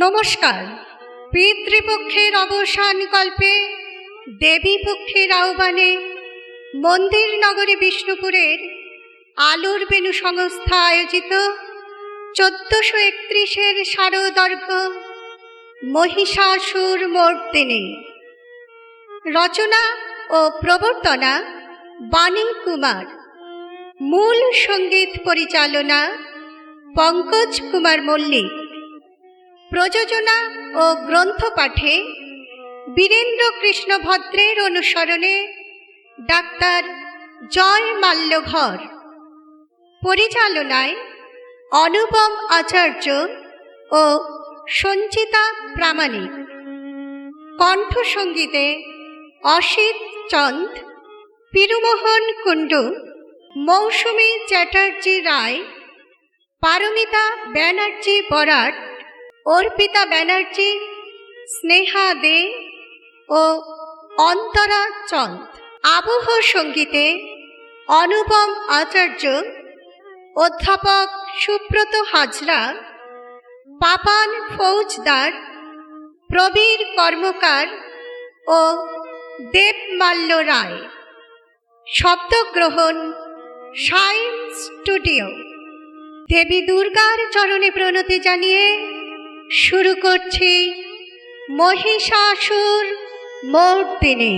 নমস্কার। পিতৃপক্ষের অবসান কল্পে দেবী পক্ষের আহ্বানে মন্দির নগরী বিষ্ণুপুরের আলোর বেণু সংস্থা আয়োজিত 1431 শারদর্ঘ্য মহিষাসুর মর্দিনী, রচনা ও প্রবর্তনা বাণী কুমার, মূল সঙ্গীত পরিচালনা পঙ্কজ কুমার মল্লিক, প্রযোজনা ও গ্রন্থ পাঠে বীরেন্দ্র কৃষ্ণ ভদ্রের অনুসরণে ডাক্তার জয় মাল্যঘর, পরিচালনায় অনুপম আচার্য ও সঞ্চিতা প্রামাণিক, কণ্ঠসঙ্গীতে অসিত চন্দ, পিরুমোহন কুণ্ডু, মৌসুমী চ্যাটার্জি রায়, পারমিতা ব্যানার্জি বরাট, অর্পিতা ব্যানার্জি, স্নেহা দে ও অন্তরা চন্দ। আবহ সঙ্গীতে অনুপম আচার্য, অধ্যাপক সুব্রত হাজরা, পাপান ফৌজদার, প্রবীর কর্মকার ও দেবমাল্য রায়। শব্দগ্রহণ সাইন স্টুডিও। দেবী দুর্গার চরণে প্রণতি জানিয়ে শুরু করছি মহিষাসুর মর্দিনী।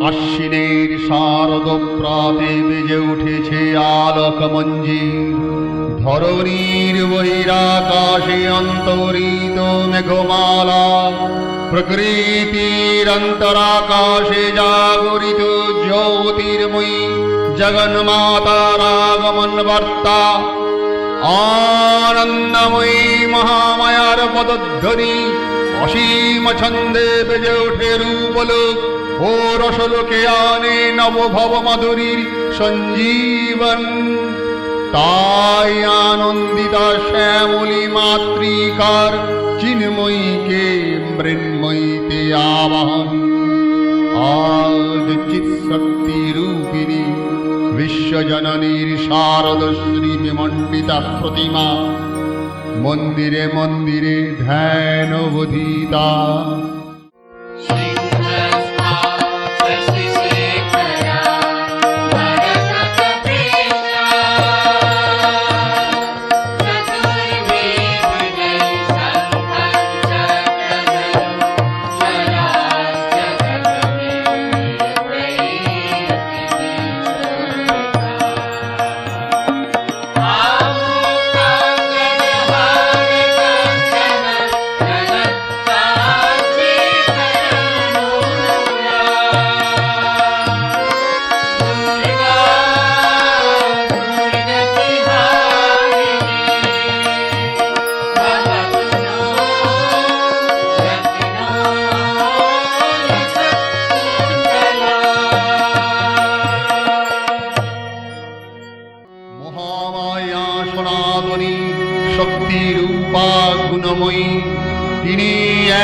আশ্বিনের শারদ প্রাতে বেজে উঠেছে আলোক মঞ্জির, ধরণীর বহিরাকাশে অন্তরিত মেঘমালা, প্রকৃতির অন্তরাকাশে জাগরিত জ্যোতির্ময়ী জগন্মাতার আগমন বার্তা। আনন্দময়ী মহামায়ার পদধ্বনি অসীম ছন্দে বেজে ওঠে রূপলোক ও রসলোকে আনে নবভব মাধুরীর সঞ্জীবন। তাই আনন্দিতা শ্যামলী মাতৃকার চিন্ময়ীকে মৃন্ময়ীতে আবাহন। আজ চিৎশক্তি রূপিণী বিশ্বজননীর শারদশ্রী বিমণ্ডিতা প্রতিমা মন্দিরে মন্দিরে ধ্যান বোধিতা।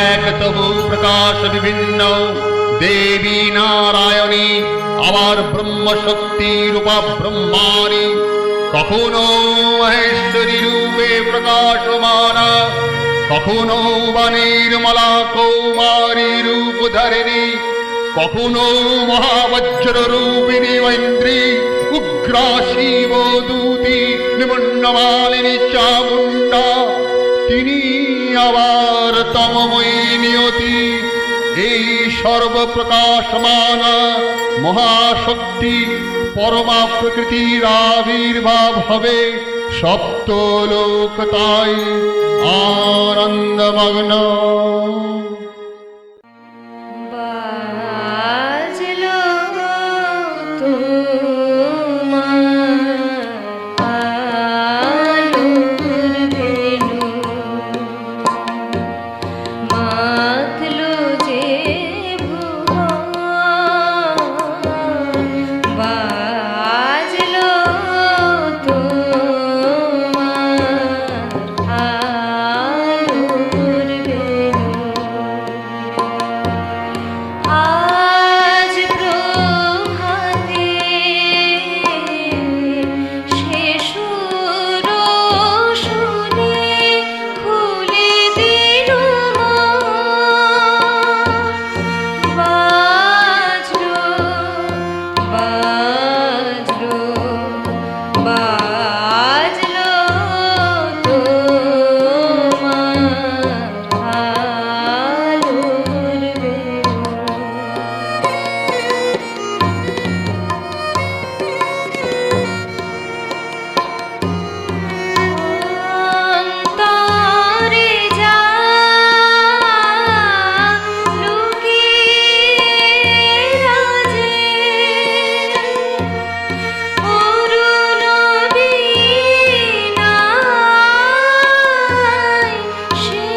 এক তবু প্রকাশ বিভিন্ন, দেবী নারায়ণী আবার ব্রহ্মশক্তি রূপা ব্রহ্মাণী, কখনো মহেশ্বরী রূপে প্রকাশমানা, কখনো বা নির্মলা কৌমারী রূপ ধারিণী, কখনো মহাবজ্র রূপিণী ঐন্দ্রী, উগ্রা শিব দূতি নিমন্নমালিনী চামুণ্ডা, তিনি আবার তমময়ী নিয়তি। এই সর্বপ্রকাশমানা মহাশক্তি পরমা প্রকৃতির আবির্ভাব হবে সপ্তলোক তাই আনন্দমগ্ন। বাজলো তোমার আলোর বেণু, মাতলো যে ভুবন, বাজলো তোমার আলোর বেণু। আজ প্রভাতে শিশুর শুনে খুলে দিল বাজলো বাজলো বাজলো তোমার আলোর বেণু। অন্তরে যা লুকিয়ে রাজে, অরুণ বীণায় সে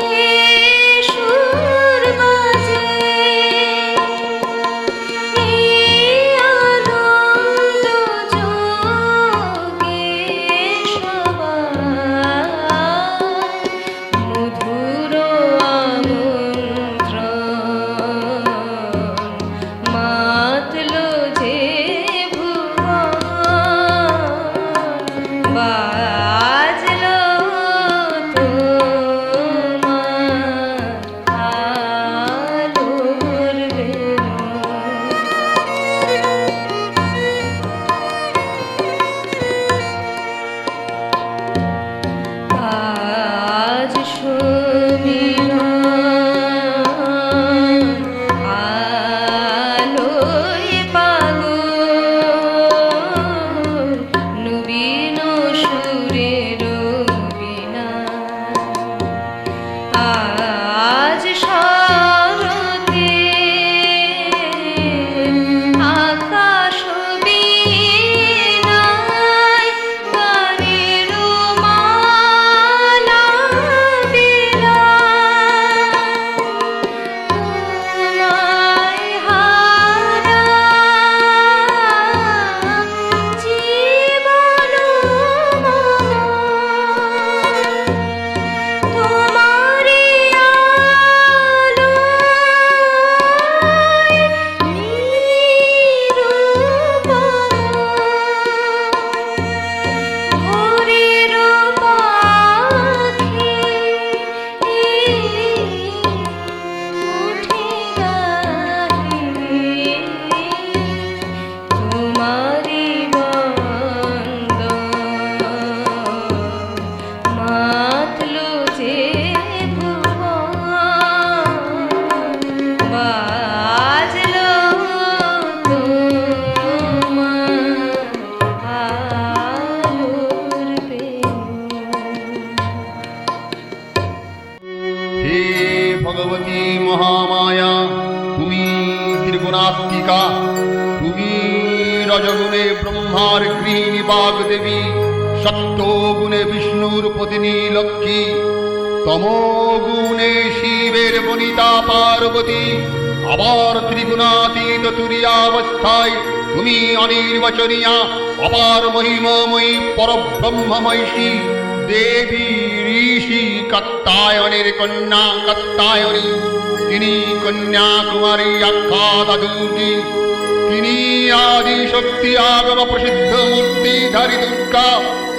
সুর বাজে। এই আনন্দ যোগে সবাই মধুর আমন্ত্রণ, মাতলো যে ভুবন, বাজলো তোমার আলোর বেণু। আজ সুমিরন আলোয় পাগল, নবীন সুরের বীণা। আজ শরতে আকাশ বীণায় গানের মালা বিলায়। তোমায় হারা জীবন মম, তোমারি আলোয় নিরূপম। ভোরের পাখি উঠে গাহিবে তোমারি বন্দন, মাতলো যে ভুবন, বাজলো তোমার আলোর বেণু। হে ভগবতী মহামায়া, তুমি ত্রিগুণাত্মিকা, তুমি রজগুণে ব্রহ্মার গৃহিণী বাগদেবী, সত্যগুণে বিষ্ণুর পত্নী লক্ষ্মী, তমগুণে শিবের বনিতা পার্বতী, আবার ত্রিগুণাতীত তুরীয়াবস্থায় তুমি অনির্বচনীয়া অপার মহিমময়ী পরব্রহ্মময়ী, দেবী ঋষি কাত্তায়নের কন্যা কাত্তায়নী, তিনি কন্যাকুমারী আখ্যাত দুর্গী, তিনি আদি শক্তি আগম প্রসিদ্ধ মূর্তিধারী দুর্গা,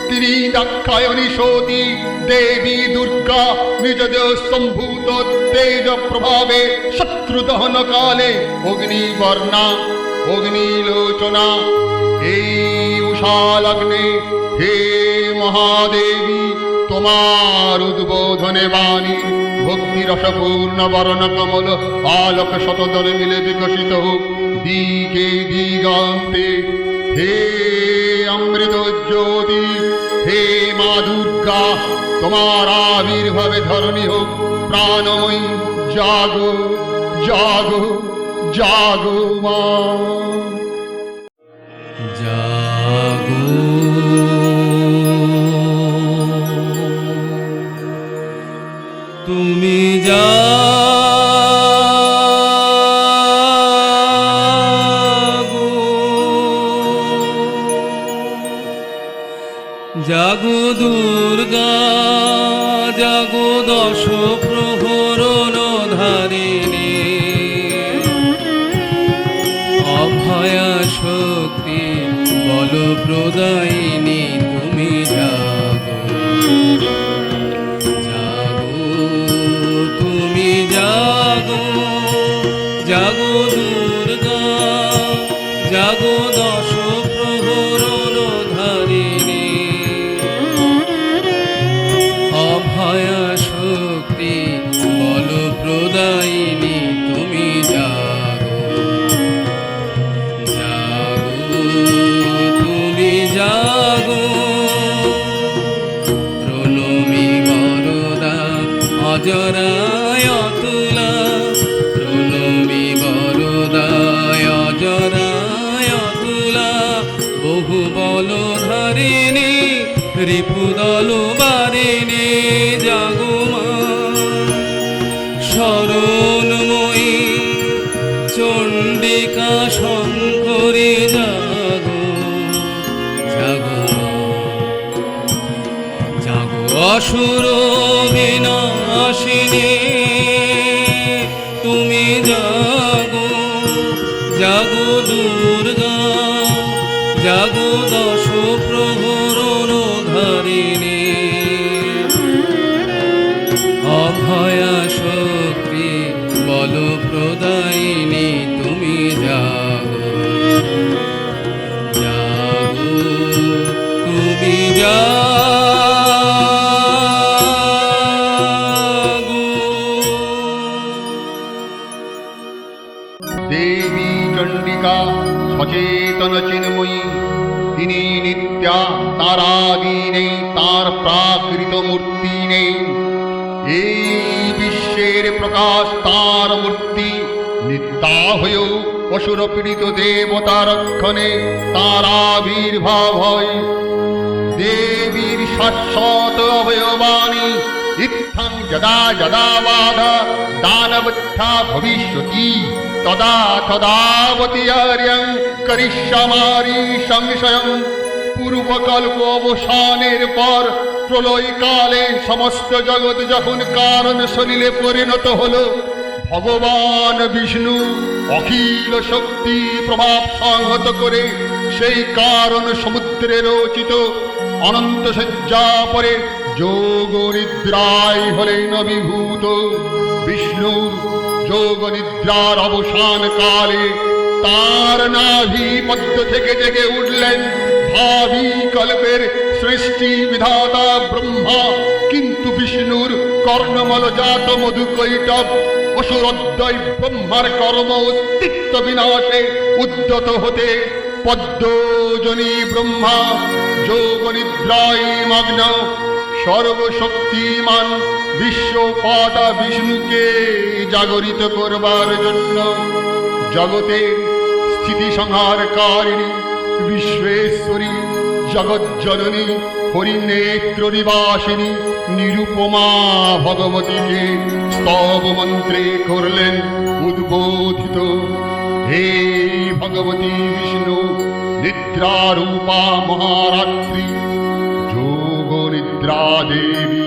তিনি দাক্ষায়ণী সতী দেবী দুর্গা, নিজ সম্ভূত তেজ প্রভাবে শত্রুদহন কালে অগ্নিবর্ণা অগ্নিলোচনা। এই উষা লগ্নে হে মহাদেবী, তোমার উদ্বোধনে বাণী ভক্তি রসপূর্ণ বরণ কমল আলোক শতদল মিলে বিকশিত হোক দিকে দিগন্তে। হে অমৃত জ্যোতি, হে মা দুর্গা, তোমার আবির্ভাবে ধরণী হোক প্রাণময়ী। জাগো জাগো জাগো মা। জাগো তুমি জাগো, জাগো দুর্গা, জাগো দশ প্রহরণ ধারিণী, অভয়া শক্তি বল প্রদায়িনী, তুমি জাগো জাগো তুমি জাগো, জাগো দুর্গা, জাগো দশ প্রহরণ ধারিণী, অভয়া শক্তি বল প্রদায়িনী, তুমি জাগো জাগো তুমি জাগো। প্রণমী বরদা অজরায় অতুলা, প্রণমী বরদায় অজরায় অতুলা, বহু বল ধারিণী রিপুদল বারিণী, জাগো মা শরণময়ী চণ্ডিকা শঙ্করী, জাগো জাগো জাগো অসুর বিনাশিনী, তুমি জাগো জাগো দুর্গা, জাগো দশ প্রহরণ ধারিণী, অভয়া শক্তি বল প্রদায়িনী, তুমি জাগো জাগো তুমি জাগো। দেবী চণ্ডিকা সচেতন চিন্ময়ী, তিনি নিত্যা, তার আদি নেই, তার প্রাকৃত মূর্তি নেই। এই বিশ্বের প্রকাশ তার মূর্তি, নিত্যা হয়েও অসুর পীড়িত দেবতা রক্ষণে তার আবির্ভাব হয়। দেবীর শাশ্বত অবয়বানি ইত্থং যদা যদা বাধা দানবত্থা ভবিষ্যতি তদা তদাবতি আর্যং করিষ্যামারি সংশয়ং। পূর্বকল্প অবসানের পর প্রলয়কালে সমস্ত জগৎ যখন কারণ সলিলে পরিণত হল, ভগবান বিষ্ণু অখিল শক্তি প্রভাব সংহত করে সেই কারণ সমুদ্রে রচিত অনন্ত শয্যা পরে যোগ নিদ্রায় হলেন অভিভূত। বিষ্ণুর যোগ নিদ্রার অবসান কালে তার নাভি পদ্ম থেকে জেগে উঠলেন ভাবি কল্পের সৃষ্টি বিধাতা ব্রহ্মা। কিন্তু বিষ্ণুর কর্ণমল জাত মধুকৈটব অসুরোদ্দয় ব্রহ্মার কর্ম অস্তিত্ব বিনাশে উদ্যত হতে পদ্মজনী ব্রহ্মা যোগ নিদ্রায় মগ্ন। সর্বশক্তিমান বিশ্বপাতা বিষ্ণুকে জাগরিত করবার জন্য জগতের স্থিতি সংহারকারিণী বিশ্বেশ্বরী জগজ্জননী হরিনেত্র নিবাসিনী নিরুপমা ভগবতীকে স্তব মন্ত্রে করলেন উদ্বোধিত। হে ভগবতী বিষ্ণু নিদ্রারূপা মহারাত্রি, যোগ নিদ্রা ভদ্রা দেবী।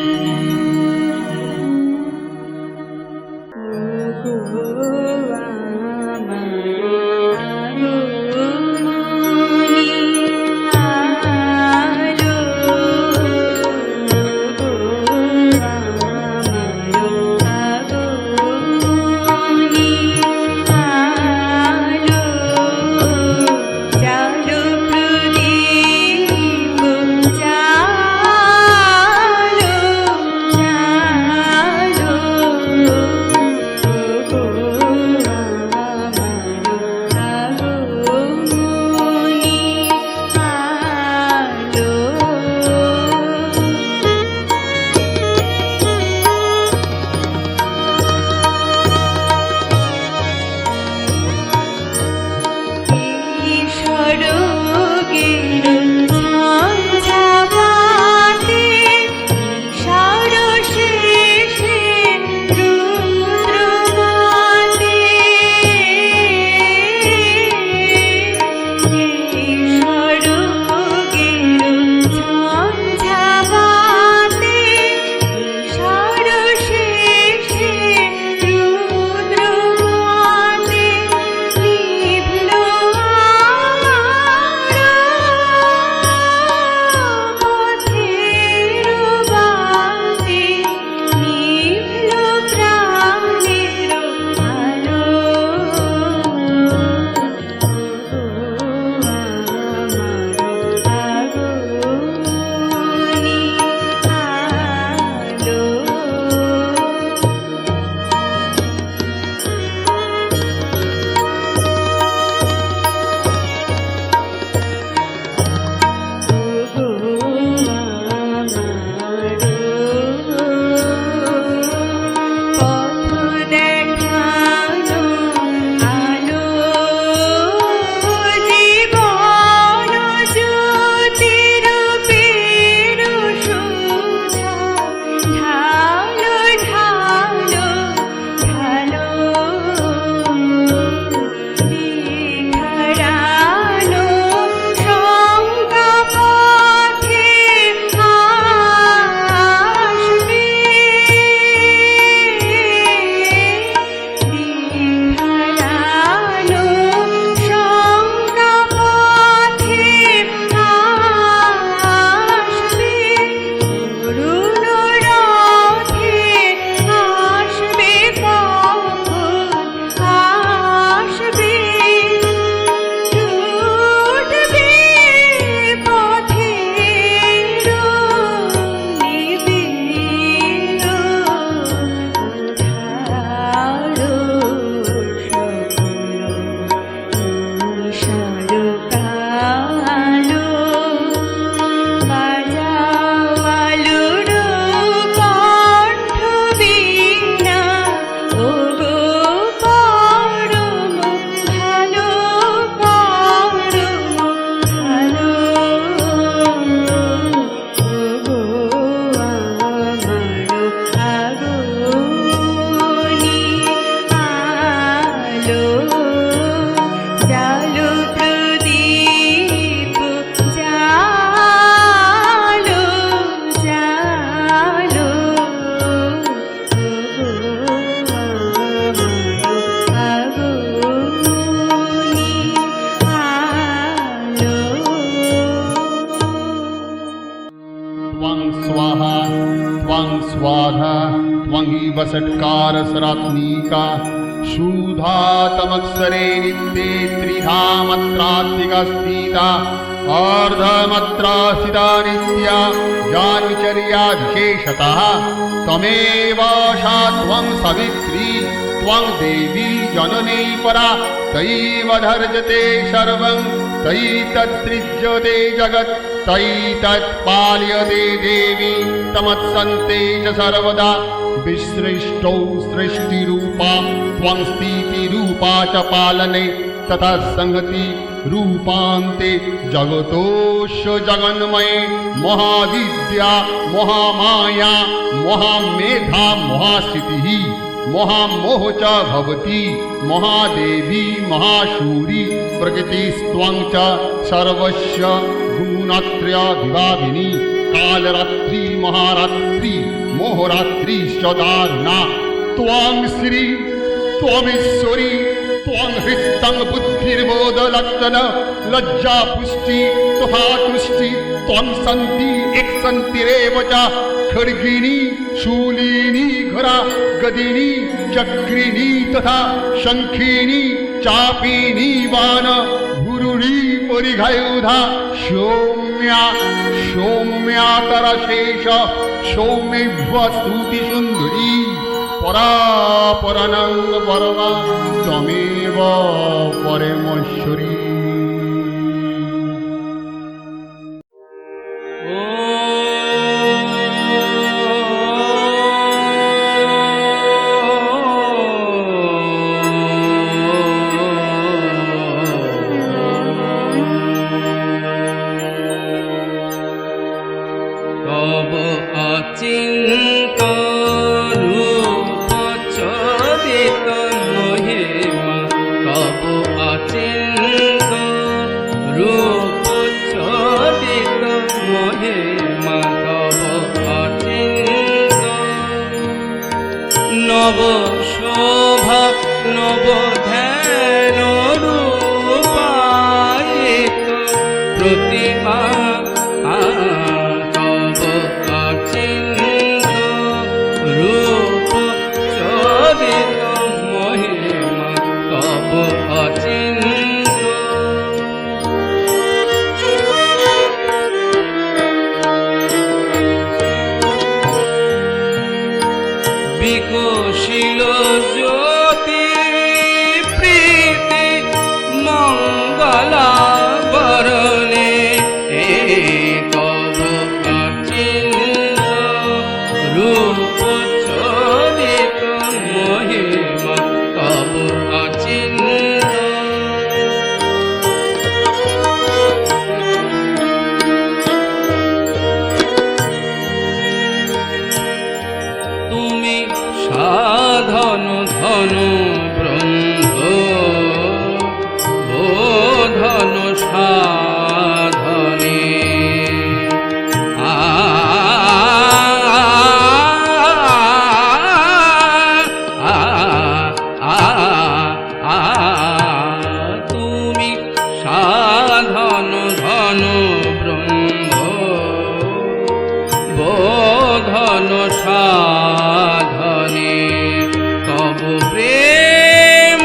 स्वाधा त्वंगी वसत्कार सरात्मिका शूधा तमक्षरे नित्ये त्रिधा मत्रात्मिका स्थिता अर्धमत्रा सिता नित्या जानविचर्या विशेषतः तमेव सा त्वं सवित्री त्वं देवी जननी परा तयैव धर्जते सर्वं तयि तत्सृज्यते जगत् तयि तत्पाल्यते देवी तमत्सन्ते च सर्वदा विसृष्टौ सृष्टिरूपा त्वं स्थितिरूपा च पालने तथा संहति रूपान्ते जगतोऽस्य जगन्मये महाविद्या महामाया महामेधा महासिद्धिः महामोह च भवति महादेवी महाशूरी प्रकृतिस्त्वं च सर्वस्य गुणत्रयविभागिनी कालरात्रि महारात्रि मोहरात्रि दारुणा त्वां श्री त्वमीश्वरी त्वं हृष्टं बुद्धिर्बोधलक्षण लज्जा पुष्टि तथा तुष्टि त्वं सन्ति एक सन्तिरेव च खड्गिनी शूलिनी घरा गदिनी चक्रिणी तथा शंखिनी चापिनी बाण गुरुणी परिघायुधा सौम्या सौम्यातरशेष सौम्यैव स्तुति सुंदरी परापरानं परमा त्वमेव परमेश्वरी। তব অচিন্ত রূপ চরিত মহিমা, তব অচিন্ত রূপ চরিত মহিমা, তব অচিন্ত নব শোভা নব ধ্যান রূপায়িত প্রতিমা, তব অচিন্ত রূপ চরিত মহিমা, তব অচিন্ত বিকশিল জ্যোতি প্রীতি মঙ্গলা বরণে, তব অচিন্ত রূপ চরিত মহিমা, তব অচিন্ত তুমি সাধন ধন ব্রহ্ম বোধন সাধনে, তুমি সাধন ধন ব্রহ্ম বোধন সাধনে, তব প্রেম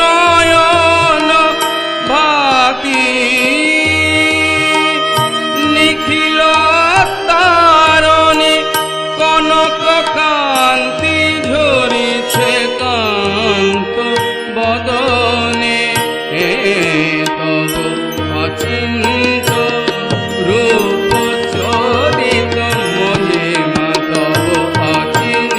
নয়ন ভাতি নিখিল তারণে, কনক কান্তি ঝরিছে কান্ত বদনে, তব অচিন্ত রূপ চরিত মহিমা, তব অচিন্ত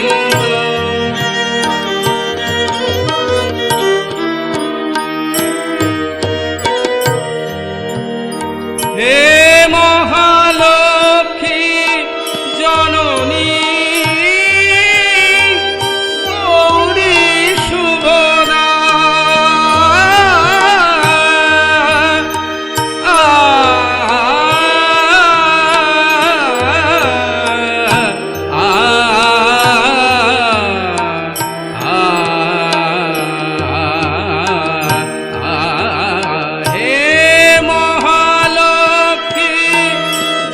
হে মহালক্ষ্মী জননী গৌরী শুভদা, হে মহালক্ষ্মী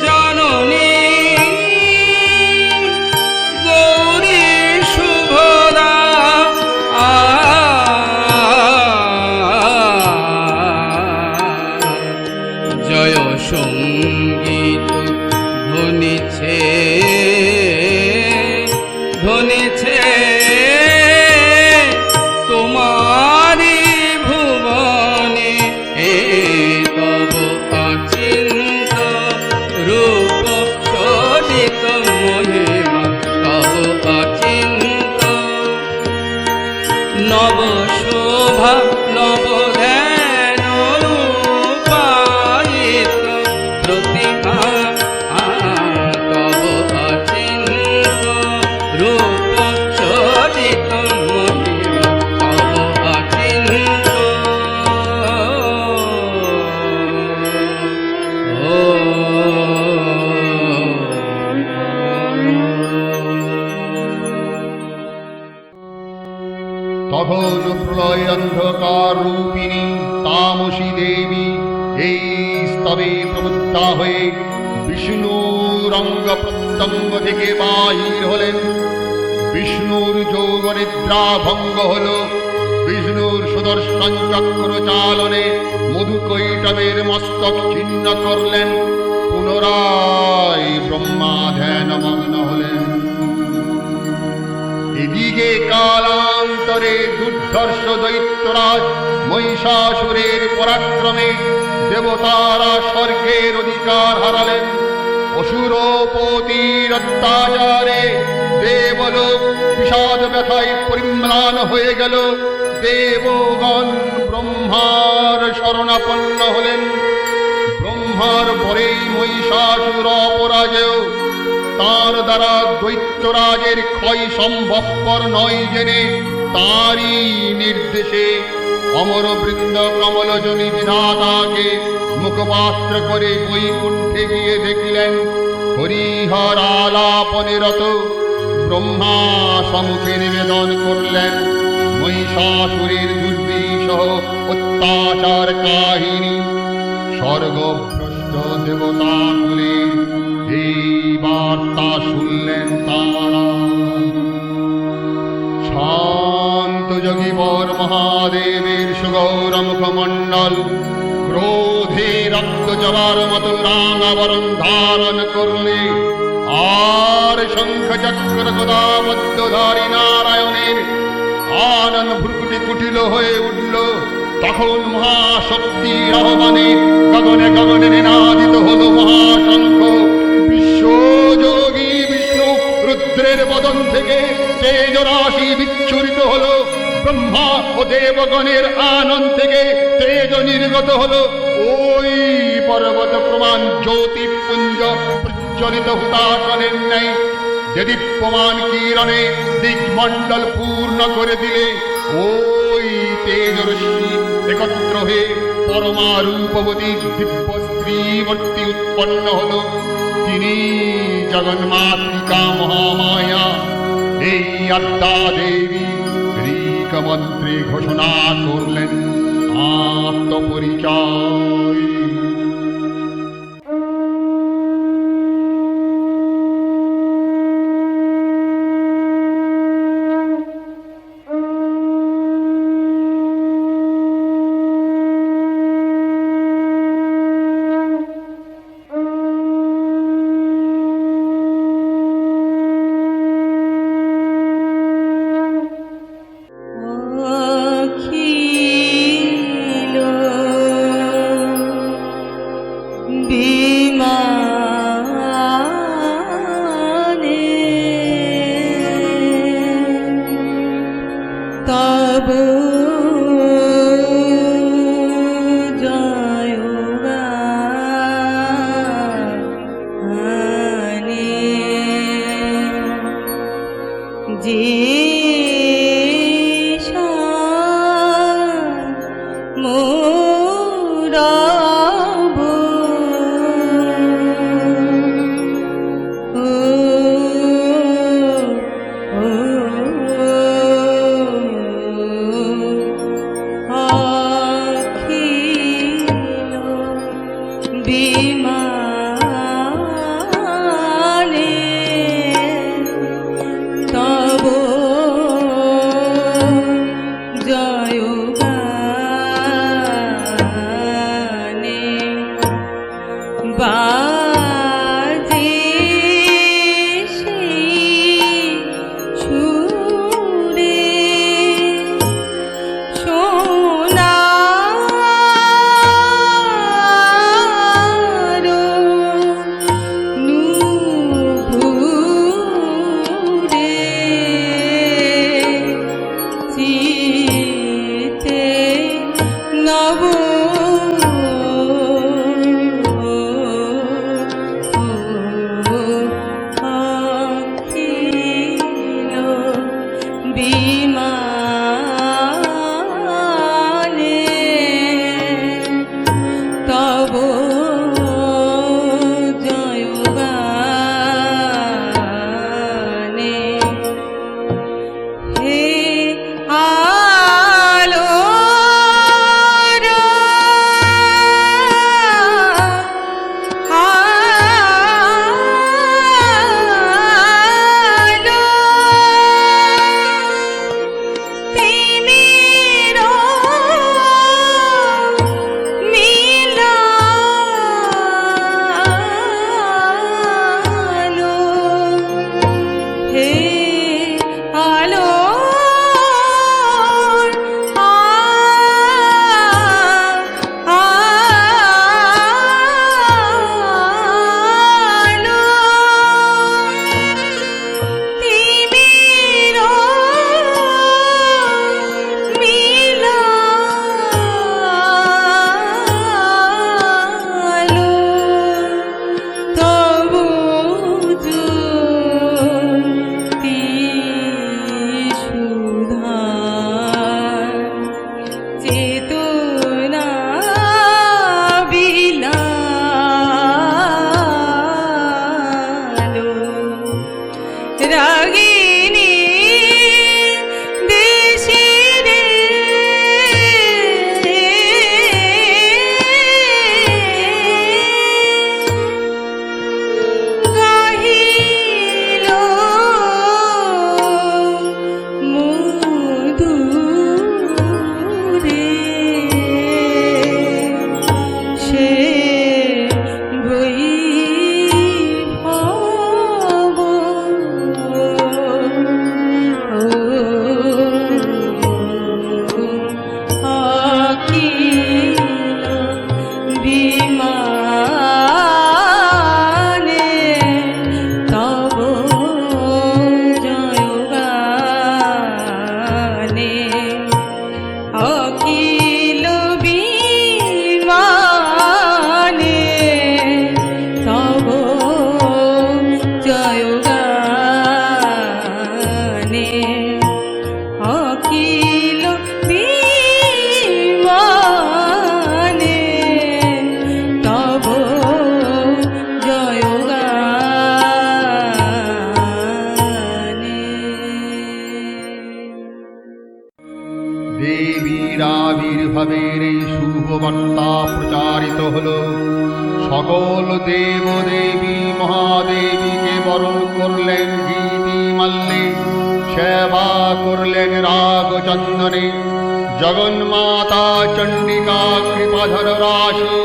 জননী গৌরী শুভদা, জয় সঙ্গীত ধ্বনিছে ধ্বনিছে তোমারি ভুবনে, তব অচিন্ত রূপ চরিত মহিমা, তব অচিন্ত নব শোভা নব ধ্যান রূপায়িত প্রতিমা, তব অচিন্ত রূপ চরিত মহিমা, তব অচিন্ত ও তখন প্রলয় অন্ধকার রূপিণী তামসী দেবী এই স্তবে প্রবুদ্ধা হয়ে বিষ্ণুর অঙ্গ প্রত্যঙ্গ থেকে বাহির হলেন। বিষ্ণুর যৌবনিদ্রা ভঙ্গ হল। বিষ্ণুর সুদর্শন চক্র চালনে মধুকৈটবের মস্তক ছিন্ন করলেন। পুনরায় ব্রহ্মা ধ্যানমগ্ন হলেন। এদিকে কালান্তরে দুর্ধর্ষ দৈত্যরাজ মহিষাসুরের পরাক্রমে দেবতারা স্বর্গের অধিকার হারালেন। অসুরপতির অত্যাচারে দেবলোক বিষাদ ব্যথায় পরিম্লান হয়ে গেল। দেবগণ ব্রহ্মার শরণাপন্ন হলেন। ব্রহ্মার পরেই মহিষাসুর অপরাজেয়। তার দ্বারা দৈত্যরাজের ক্ষয় সম্ভবপর নয় জেনে তারই নির্দেশে অমরবৃন্দ কমলজনী বিধাতাকে মুখপাত্র করে বৈকুণ্ঠে গিয়ে দেখিলেন হরিহর আলাপনে রত। ব্রহ্মা সম্মুখে নিবেদন করলেন মহিষাসুরের দুর্বিষহ অত্যাচার কাহিনী। স্বর্গভ্রষ্ট দেবতা কুলে এই বার্তা শুনলেন তারা। শান্ত যোগীবর মহাদেবের সুগৌর মুখমণ্ডল ক্রোধে রক্ত জবার মতো রাঙাবরণ ধারণ করলে। আর শঙ্খ চক্র গদাবদ্ধধারী নারায়ণের আনন ভ্রুকুটি কুটিল হয়ে উঠল। তখন মহাশক্তির আহ্বানে গগনে গগনে নিনাদিত হল মহাশঙ্খ। বিশ্বযোগী বিষ্ণু রুদ্রের বদন থেকে তেজরাশি বিচ্ছুরিত হল। ব্রহ্মা ও দেবগণের আনন্দ থেকে তেজ নির্গত হল। ওই পর্বত প্রমাণ জ্যোতিপুঞ্জ প্রজ্বলিত হুতাশনের ন্যায় যে দীপ্যমান কিরণে দিগমণ্ডল পূর্ণ করে দিলে ওই তেজরশ্মি একত্র হয়ে পরমারূপবতী দিব্য স্ত্রীমূর্তি উৎপন্ন হল। তিনি জগন্মাতৃকা মহামায়া। এই আদ্যা দেবী ঋক মন্ত্রে ঘোষণা করলেন আত্মপরিচয়। आ অখিল বিমানে তব জয়গানে অখিল বিমানে তব জয়গানে অখিল বিমানে তব জয়গানে। দেবীর আবির্ভাবের এই শুভ বার্তা প্রচারিত হল। সকল দেব দেবী মহাদেবীকে বরণ করলেন গীতি মাল্যে, সেবা করলেন রাগ চন্দনে। জগন্মাতা চণ্ডিকা কৃপাধর রাশি,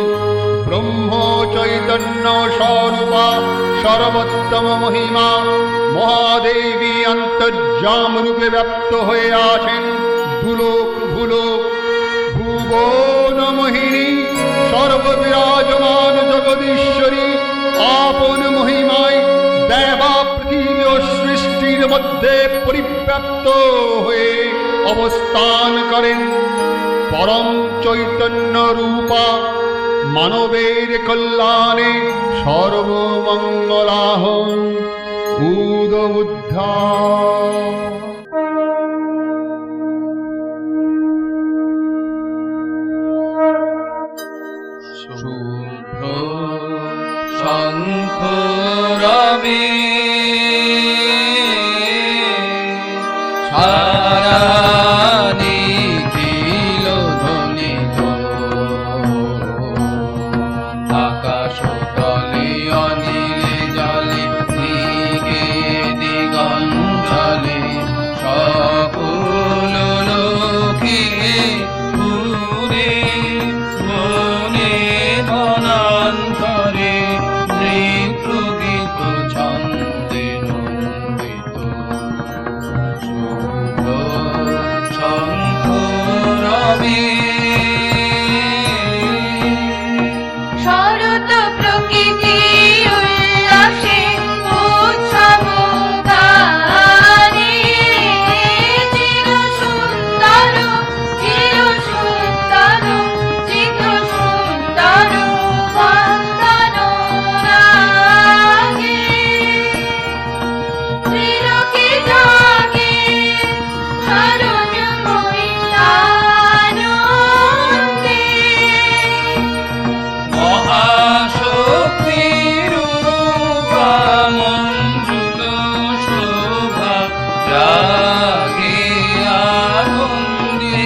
ব্রহ্ম চৈতন্য স্বরূপা সর্বোত্তম মহিমা মহাদেবী অন্তর্যাম রূপে ব্যপ্ত হয়ে আছেন দুলোক ভুলোক। ভুবন মোহিনী সর্ববিরাজমান জগদীশ্বরী আপন মহিমায় দেবা পৃথিবী ও সৃষ্টির মধ্যে পরিব্যাপ্ত হয়ে অবস্থান করেন। পরম চৈতন্য রূপা মানবের কল্যাণে সর্বমঙ্গলাহং উদবুদ্ধা। শুভ্র শঙ্খ রবে সারা নিখিল ধ্বনিত, আকাশ তলে অনিলে জলে দিগে দিগঞ্জলে সকল লোকে ঘুরে বনে বনান্তরে নৃত্যগীত ছন্দে নন্দিত। শুভ শঙ্খ রবে শরৎ প্রকৃতি উল্লাসে উৎসব গানে চির সুন্দর চিত্ত সুন্দর বন্দন রাগে ত্রিলোকে জাগে শরণ মহিলানন্দে। মহাশক্তি রূপা মঞ্জুল শোভা রাগে আনন্দে।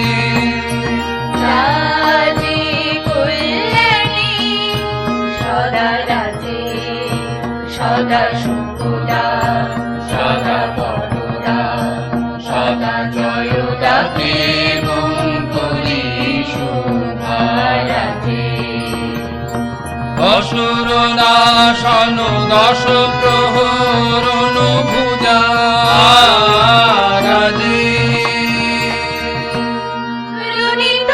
রাজে কল্যাণী সদা রাজে সদা শুভদা সদা বরদা সদা জয়দা দেবঙ্করী শোভা রাজে। অসুর নাশন দশ প্রহরণ ভুজা রাজে। রুনিত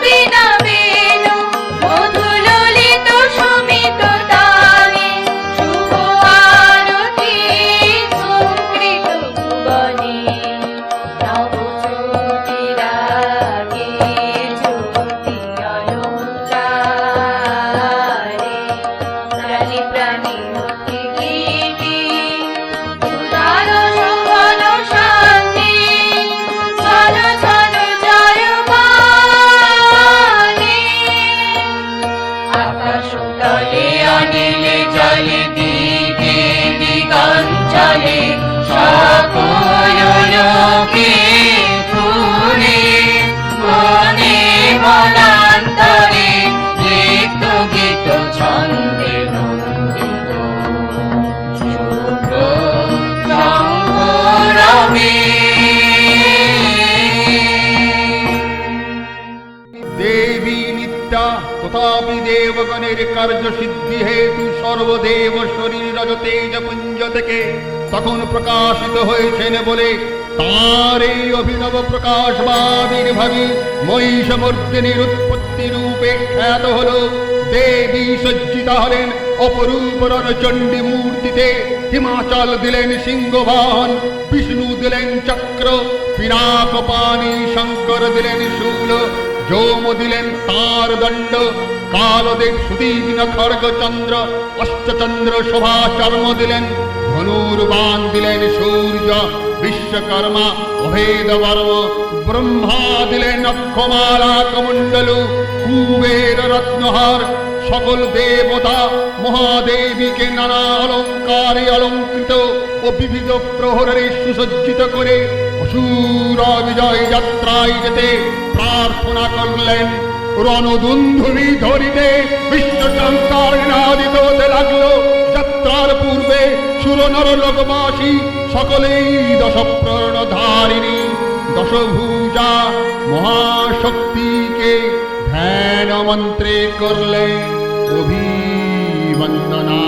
বীণা বেণু মধুললিত সুমিত তালে শুভ আরতি সংকৃত ভুবনে। নব জ্যোতি রাগে জ্যোতি অলঙ্কারে প্রাণী প্রাণী অতি গীতি উদার শোভন শান্তি চল চল জয় গানে। আকাশ তলে অনিলে জলে দিগে দিগঞ্জলে সকল লোকে ঘুরে বনে বনান্তরে নৃত্য গীত ছন্দে নন্দিত। শুভ শঙ্খ রবে দেবী নিত্যা তথাপি দেবগণের কার্য সিদ্ধি হেতু সর্বদেব শরীর রজতেজ পুঞ্জ থেকে তখন প্রকাশিত হয়েছেন বলে তার এই অভিনব প্রকাশ বা আবির্ভাবে মহিষমর্দিনীর উৎপত্তি রূপে খ্যাত হল। দেবী সজ্জিতা হলেন অপরূপ রণচণ্ডী মূর্তিতে। হিমাচল দিলেন সিংহবাহন, বিষ্ণু দিলেন চক্র, পিনাকপাণি শঙ্কর দিলেন শূল, যৌম দিলেন তার দণ্ড, কালদেব সুদীর্ণ খড়গ চন্দ্র, অষ্টচন্দ্র শোভা চর্ম দিলেন, ধনুর্বাণ দিলেন সূর্য, বিশ্বকর্মা অভেদ বর্ম, ব্রহ্মা দিলেন অক্ষমালা কমণ্ডলু, কুবের রত্নহার, সকল দেবতা মহাদেবীকে নানা অলঙ্কারে অলঙ্কৃত ও বিবিধ প্রহরে সুসজ্জিত করে অসুর বিজয় যাত্রায় যেতে প্রার্থনা করলেন। রণদুন্ধুরি ধরিতে বিশ্বশঙ্কর নাদিত হতে লাগলো। যাত্রার পূর্বে সুরনর লোকবাসী সকলেই দশপ্রাণধারিণী দশভুজা মহাশক্তিকে ধ্যান মন্ত্রে করলেন অভিবন্দনা।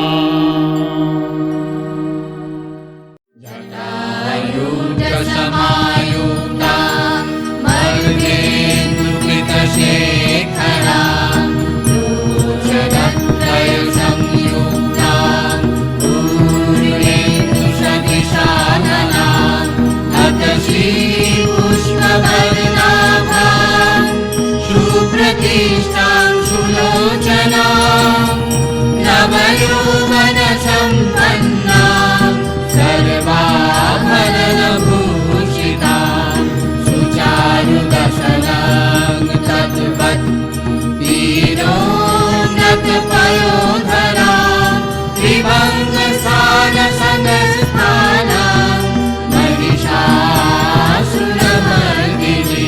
जटायुजसमायुक्ता मर्देन्दुकृतशेखरा दूरदत्तयसंयुक्ता पूर्णेन्दुसदृशानना हतश्रीपुष्पवर्णाभा सुप्रतिष्ठां सुलोचना नवयौवनसम्पन्ना सर्वाभरणभूषिता सुचारुदशनां तद्वत् वीरोन्नतपयोधरा त्रिभङ्गसारसनस्थाना महिषासुरमर्दिनी।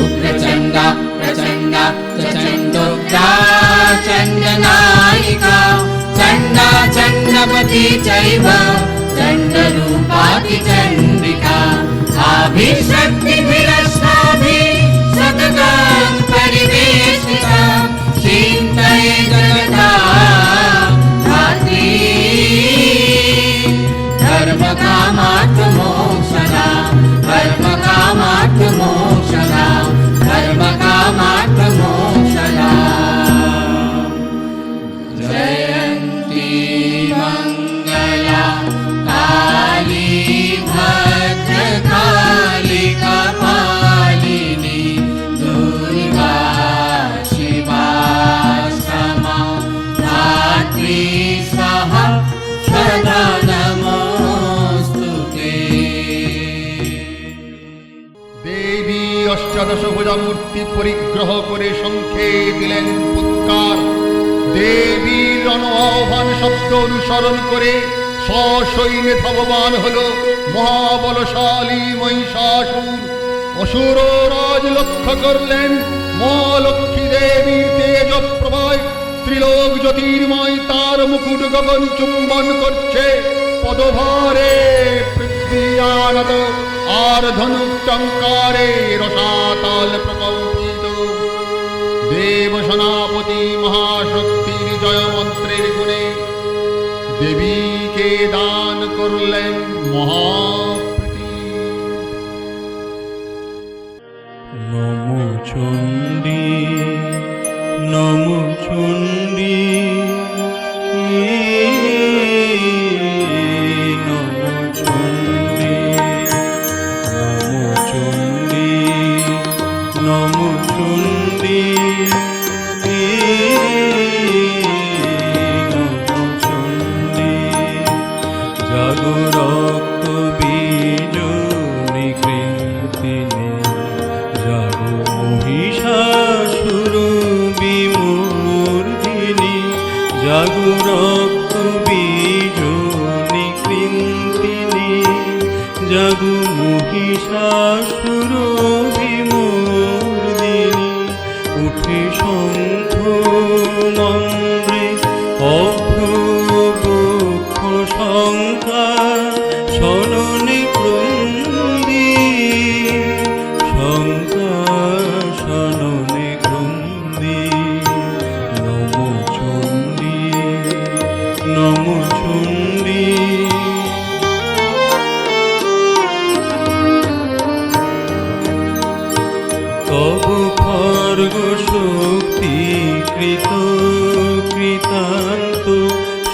उग्रचण्डा प्रचण्डा चण्डोग्रा चण्डनायिका चण्डा चण्डपति चैव चण्डरूपाति चण्डिका आभिशक्तिभिरष्टाभिः सततं परिवेष्टिता चिन्तये जगता धात्री धर्मकामार्थमोक्षदा धर्मकामार्थमोक्षदा धर्मकामार्थमोक्षदा। जयन्ती मङ्गला काली भद्रकाली कपालिनी दुर्गा शिवा क्षमा धात्री स्वाहा सदा नमोस्तुते। দেবী অষ্টাদশ ভুজা মূর্তি পরিগ্রহ করে শঙ্খে দিলেন ফুৎকার। দেবীর রণ আহ্বান শব্দ অনুসরণ করে সসৈন্যে ধাবমান হল মহাবলশালী মহিষাসুর। অসুর রাজ লক্ষ্য করলেন মহালক্ষ্মী দেবীর তেজ প্রভায় ত্রিলোক জ্যোতির্ময় তার মুকুট গগন চুম্বন করছে। পদভারে পৃথ্বী আনত আর ধনুক টঙ্কারে রসাতল প্রকম্পিত। দেব সেনাপতি মহাশক্তির জয় মন্ত্রের গুণে দেবীকে দান করলেন মহাপ্রীতি। নমো চণ্ডী নমো চণ্ডী নমো চণ্ডী নমো চণ্ডী নমো চণ্ডী নমো চণ্ডী জাগো রক্ত বীজনী কৃন্তিনী জাগো মহিষাসুর বিমূর্ধিনী জাগো রক্ত বীজনী কৃন্তিনী জাগো মহিষাসুর বিমূর্ধিনী উঠে শঙ্খ মন্দ্রে অভ্রবক্ষ শঙ্কা শরণে ক্রন্দী শঙ্কা শরণে ক্রন্দী নমো চণ্ডী। তব খর্গ শক্তি কৃত কৃতান্ত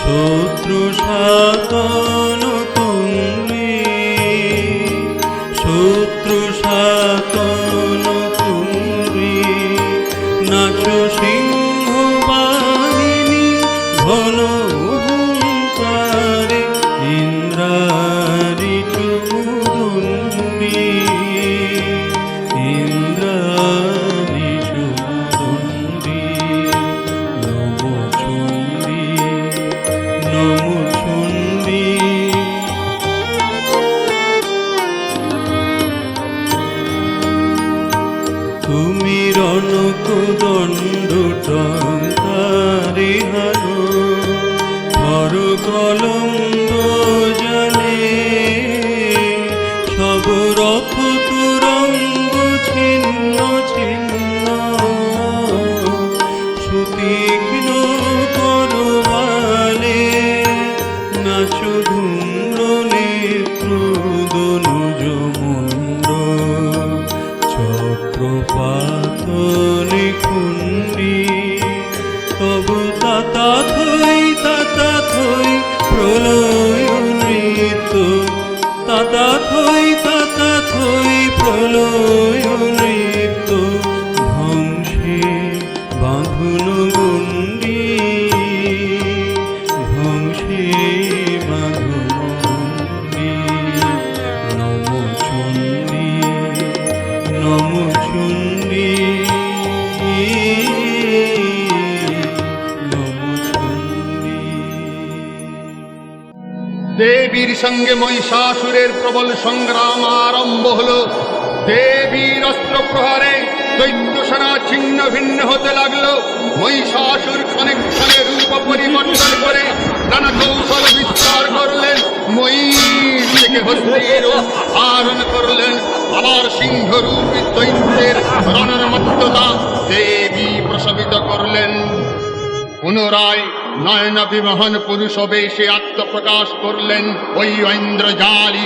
শত্রু শাতন তুমি, শত্রু শাতন তুমি। নাচ সিংহ বাহিনী ঘন হুঙ্কারে ইন্দ্রারি চুমুদণ্ডী, ইন্দ্রারি চুমুদণ্ডী। নমো চণ্ডী, নমো চণ্ডী। তুমি রণক দণ্ড টঙ্কারে হানো, হর কলম্ব জলে সব রথ তুরঙ্গ ছিন্ন ছিন্ন। সুতীক্ষ্ণ করবালে নাচো ধূম্র নেত্র দনুজ মুন্ড, চক্রপাত নিকুণ্ডী। তব তাতাথৈ প্রলয় নৃত্য, তাতাথৈ প্রলয় নৃত্য। ধ্বংসে বাঁধন গণ্ডী, ধ্বংসে বাঁধন গণ্ডী। নমো চণ্ডী, নমো চণ্ডী, নমো চণ্ডী। দেবীর সঙ্গে মহিষাসুরের প্রবল সংগ্রাম আরম্ভ হলো। দেবীর অস্ত্র প্রহারে দৈত্য সেনা ছিন্ন ভিন্ন হতে লাগলো। মহিষাসুর ক্ষণে ক্ষণে রূপ পরিবর্তন করে নানা কৌশল বিস্তার করলেন। মহিষ থেকে হস্তির রূপ ধারণ করলেন। আবার সিংহরূপী দৈত্যের রণর্মত্ততা দেবী প্রসবিত করলেন। পুনরায় নয়ন বিমোহন পুরুষ বেশে আত্মপ্রকাশ করলেন। ওই ঐন্দ্রজালী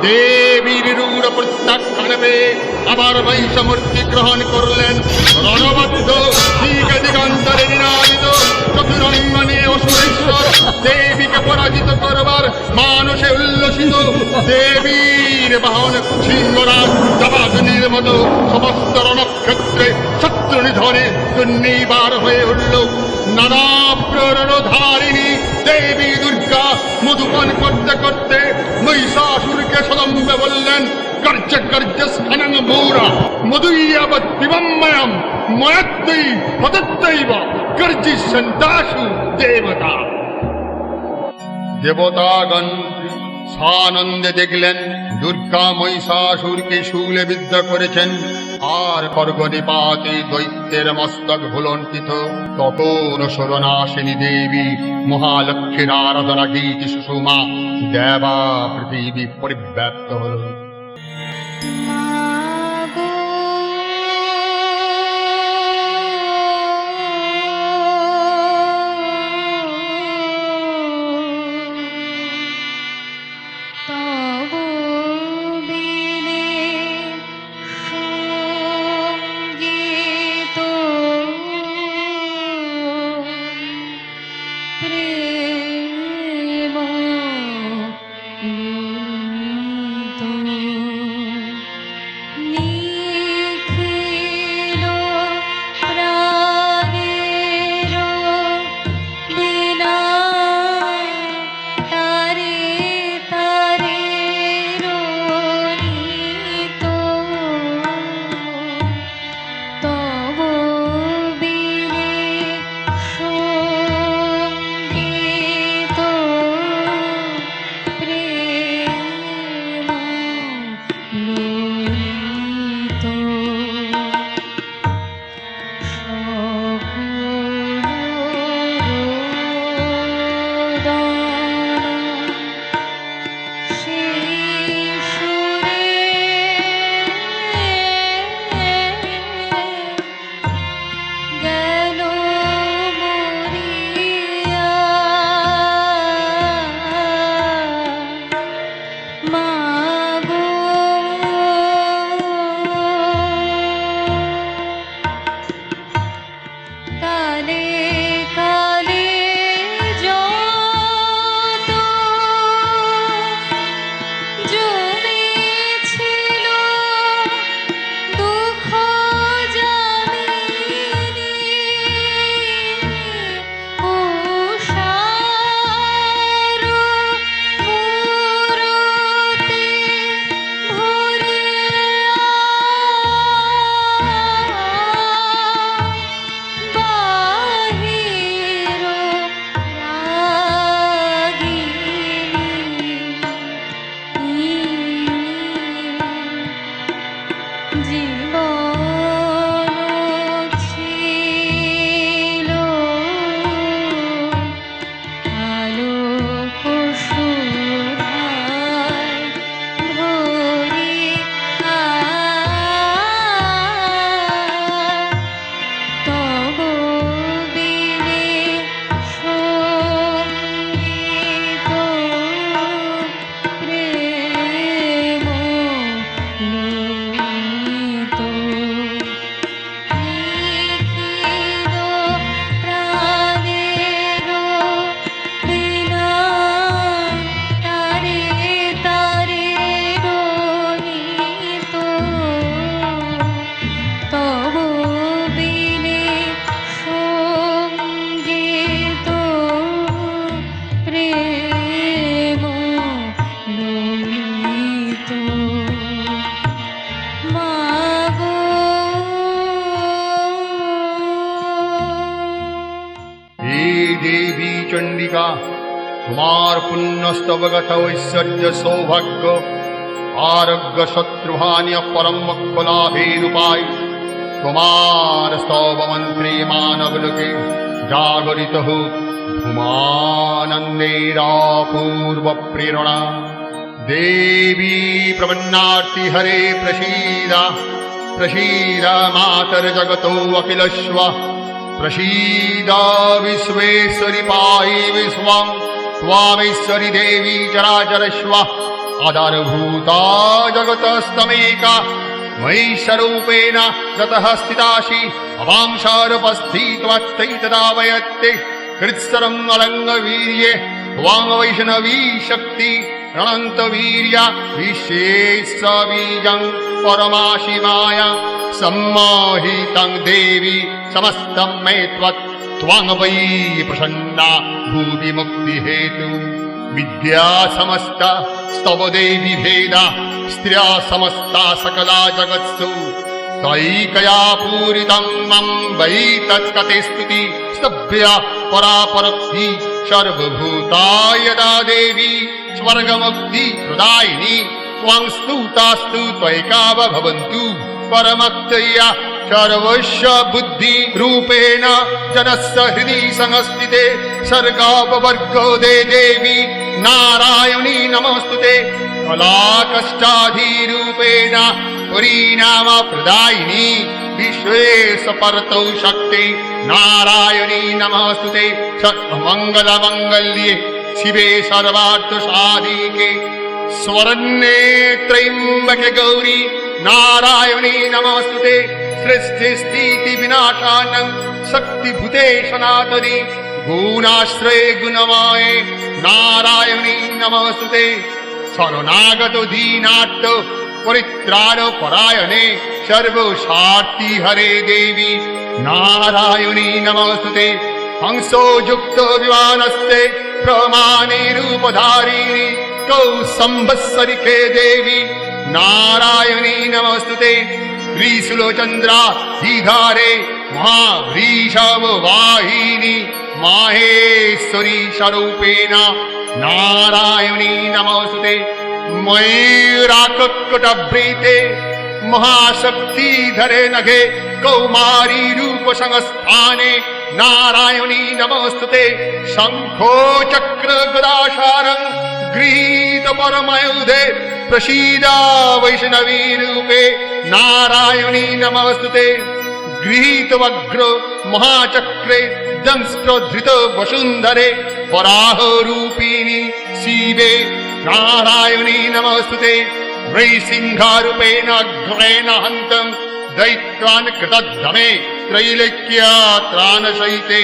দেবীর রূঢ় প্রত্যাখ্যান পেয়ে আবার মহিষমূর্তি গ্রহণ করলেন। রণবদ্ধ দিকে দিগন্তরে নিনাদিত চতুরঙ্গনে অসুরেশ্বর দেবীকে পরাজিত করবার মানুষে উল্লসিত। দেবীর বাহন সিংহরাজ জবাগ্নির মতো সমস্ত রণক্ষেত্রে শত্রু নিধনে দুর্নিবার হয়ে উঠল। নানা প্রেরণধারিণী দেবী দুর্গা মধুপান করতে করতে মহিষাসুরকে সদম্বে বললেন, গর্জ গর্জ স্থানং মৌরা মধুইয়াবৎ পিবম্ময়ম ময়ত্তৈ হতত্তৈব গর্জিষ্যন্তাসু দেবতা। দেবতাগণ সানন্দে দেখলেন দুর্গা মহিষাসুরকে শূলে বিদ্ধ করেছেন। আর খর্গনিপাতে দৈত্যের মস্তক ভুলণ্ঠিত। তখন শরণাসিনী দেবী মহালক্ষ্মীর আরাধনা গীতি সুষুমা দেবা পৃথিবী পরিব্যাপ্ত হল। প্রেম তোমার পুণ্যস্তবগত ঐশ্বর্য সৌভাগ্য আরোগ্য শত্রুহানি পরম মোক্ষ লাভের উপায় তোমার স্তব মন্ত্রে মানব লোকে জাগরিত হোক ধূমানন্দের অপূর্ব প্রেরণা। দেবী প্রপন্নার্তি হরে প্রসীদ প্রসীদ মাতর জগতো অখিলস্ব প্রসীদ विश्वेश्वरि पाहि विश्वं त्वामेश्वरि देवी चराचरस्व आधारभूता जगतस्तमेका मयीशरूपेण ततः स्थितासि अवांशारुपस्थित्वत्तैतदावयत्ते कृत्सरं अलङ्गवीर्ये त्वां वैष्णवी शक्ति अनन्तवीर्या विशेषबीजं परमासि माया सम्मोहितं देवी समस्तं मे त्वां वै प्रसन्ना भूवि मुक्तिहेतु विद्या समस्ता स्तव देवी भेदा स्त्रिया समस्ता सकला जगत्सु तैकया पूरितं मम वै तत्कते स्तुति स्तभ्या परापरक्ति सर्वभूता यदा देवी स्वर्गमुक्ति प्रदायिनी त्वां स्तुतास्तु त्वैकाव भवन्तु परमक्तया सर्वस्व बुद्धि रूपेण जनस्य हृदि संस्थिते सर्गापवर्गो दे देवी नारायणी नमोस्तुते कलाकष्टाधिरूपेण परिणाम प्रदायिनी विश्वेशपरतौ शक्ति नारायणी नमोस्तुते सर्वमङ्गलमङ्गल्ये शिवे सर्वार्थसाधिके स्वर्णे त्र्यम्बके गौरी नारायणी नमोस्तुते सृष्टि स्थिति विनाशानं शक्तिभूते सनातनी गुणाश्रये गुणमये नारायणी नमोस्तुते शरणागत दीनार्थ परित्राण परायणे सर्वसार्थी हरे देवी नारायणी नमोस्तुते हंसो युक्त विमानस्ते प्रमाणे रूपधारिणी कौ संवत्सरिके देवी नारायणी नमोस्तुते त्रिशूलचन्द्रा धीधारे महावृषभ वाहिनी माहेश्वरी स्वरूपेण नारायणी नमोस्तुते मयूराकटवृते महाशक्ति धरे नघे कौमारी रूप संस्थाने नारायणी नमोस्तुते शंखो चक्र गदाशारं गृहीत परमयुधे प्रसीदा वैष्णवी रूपे नारायणी नमोस्तुते गृहीत वग्र महाचक्रे दंष्ट्रधृत वसुंधरे वराह रूपिणी शिवे नारायणी नमोस्तुते वैसिंहारूपेण अग्रेण हन्तं दैत्यान् कृतद्धमे त्रैलोक्यत्राणसहिते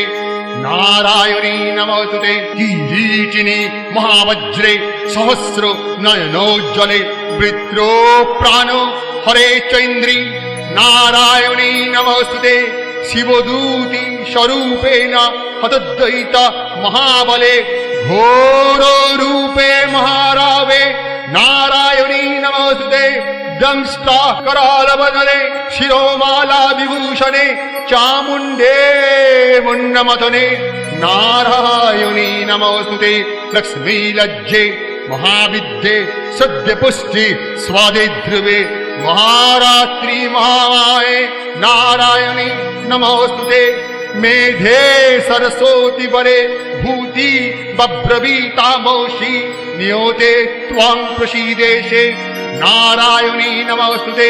नारायणी नमोस्तुते किरीटिनी महावज्रे सहस्र नयनोज्ज्वले वृत्रो प्राणो हरे चैन्द्री नारायणी नमोस्तुते शिवदूती स्वरूपेण हतद्वैत महाबले घोर रूपे महारावे नारायणी नमोस्तुते दंष्टा करालवदने शिरोमाला विभूषणे चामुण्डे मुण्डमथने नारायणी नमोस्तुते लक्ष्मी लज्जे महाविद्ये सद्यपुष्टि स्वादे ध्रुवे महारात्रि महामाये नारायणी नमोस्तुते मेधे सरस्वती वरे भूति बभ्रवीतामोषि नियोते त्वां प्रसीदेशे नारायणी नमोस्तुते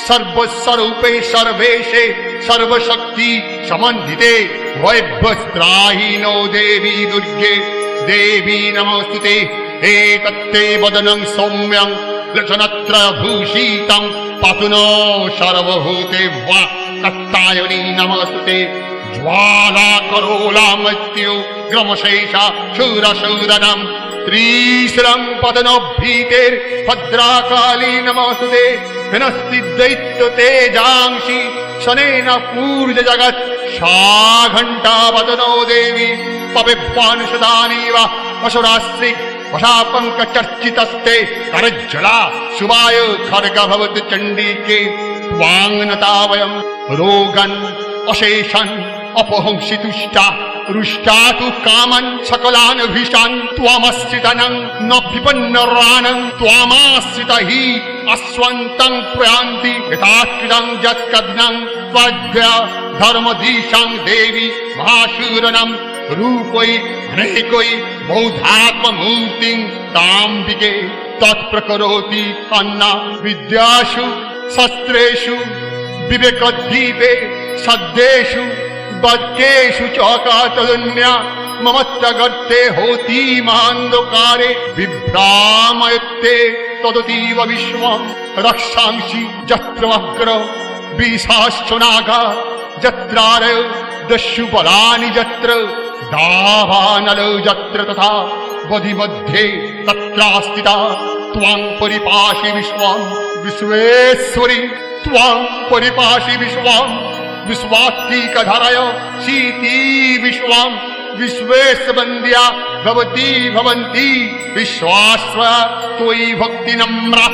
सर्वस्वरूपे सर्वेशे सर्वशक्ति समन्विते वैभस्त्राहिनो देवी दुर्गे देवी नमोस्तुते एकत्ते वदनं सौम्यं लक्षणत्रयभूषितं पातु नो सर्वभूते वा कत्तायनी नमोस्तुते ज्वाला करोला मृत्यु ग्रमशेषा शूरशूदनं त्रिशूलं पतनोभीतेर् भद्राकाली नमोस्तुते हिनस्ति दैत्य तेजांसि शनेन पूर्ज जगत् सा घण्टा वदनो देवी पविप्वानुषदानीव असुरास्त्रि वशापङ्कचर्चितस्ते करज्जला शुभाय खड्ग भवति चण्डीके त्वाङ्नता वयं रोगन् अशेषन् अपहंसि तुष्टा रुष्टातु कामन् सकलान् भीषान् त्वामश्रितनं न विपन्नरानं त्वामाश्रित हि अस्वन्तं प्रयान्ति यथाकृतं यत्कद्नं त्वद्भ्य धर्मदीशां देवी महाशूरनं रूपै अनेकै बौद्धात्ममूर्तिं ताम्बिके तत्प्रकरोति अन्ना विद्यासु शस्त्रेषु विवेकद्वीपे सद्येषु बद्केषु चौकातदन्या ममत्तगर्ते होती मान्धकारे विभ्रामयते तदतीव विश्वं रक्षांसि यत्र वक्र विशाश्च नागा यत्रारय दस्यु बलानि यत्र दावानल यत्र तथा बधिमध्ये तत्रास्थिता त्वां परिपाशि विश्वं विश्वेश्वरि त्वां परिपाशि विश्वं विश्वात्तिकधरय शीती विश्वं विश्वेशवन्द्या भवती भवन्ति विश्वास्वा त्वयि भक्तिनम्रा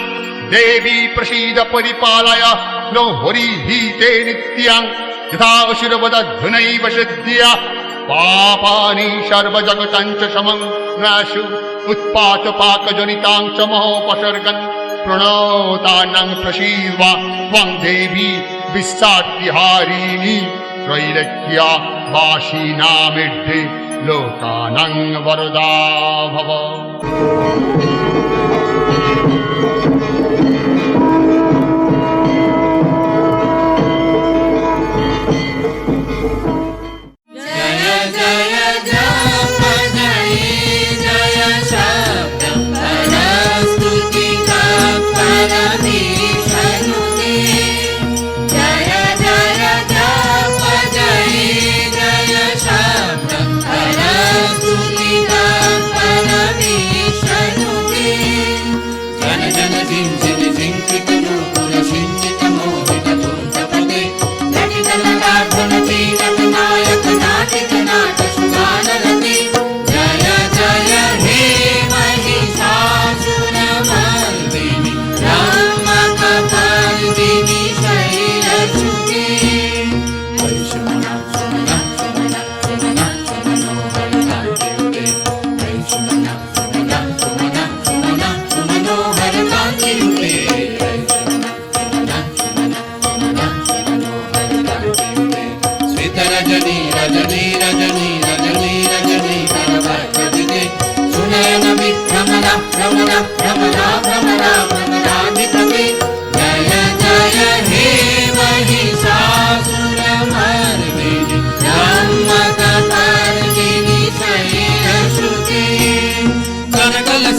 देवी प्रसीद परिपालय नो हरिहीते नित्यं यथा असुरवदधुनैव सिद्ध्या पापानि सर्वजगतं च समं नाशु उत्पातपाकजनितां च महोपसर्गन् प्रणोतानां प्रसीद्वा त्वं देवी विश्वात्तिहारिणी त्रैलोक्या वासिनामिद्धि लोकानां वरदा भव।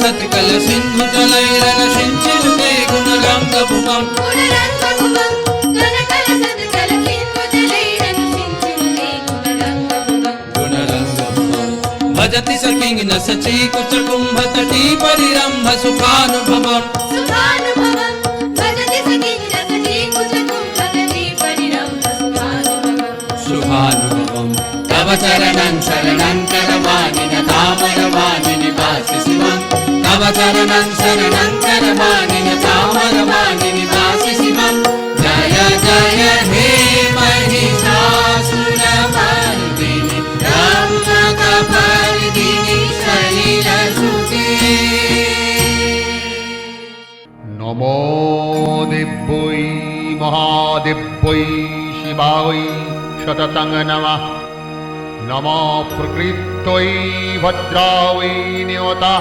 సత్కల సింధు జలైరన సించిలుతే గుణగంగభువం భజతి సకింగిన సచీ కుచ కుంభతటీ పరిరంభ సుఖానుభవం శుభానుభవం తవ చరణం శరణం కరవాణి తామరవాణి నివాసి శివం तव चरणं शरणं करवाणि तामरवाणि निवासि शिवं जय जय हे महिषासुरमर्दिनि ब्रह्मकपर्दिनि शैलसुते। नमो दिव्यै महादिव्यै शिवायै शततं नमः। नमो प्रकृत्यै भद्रायै नियता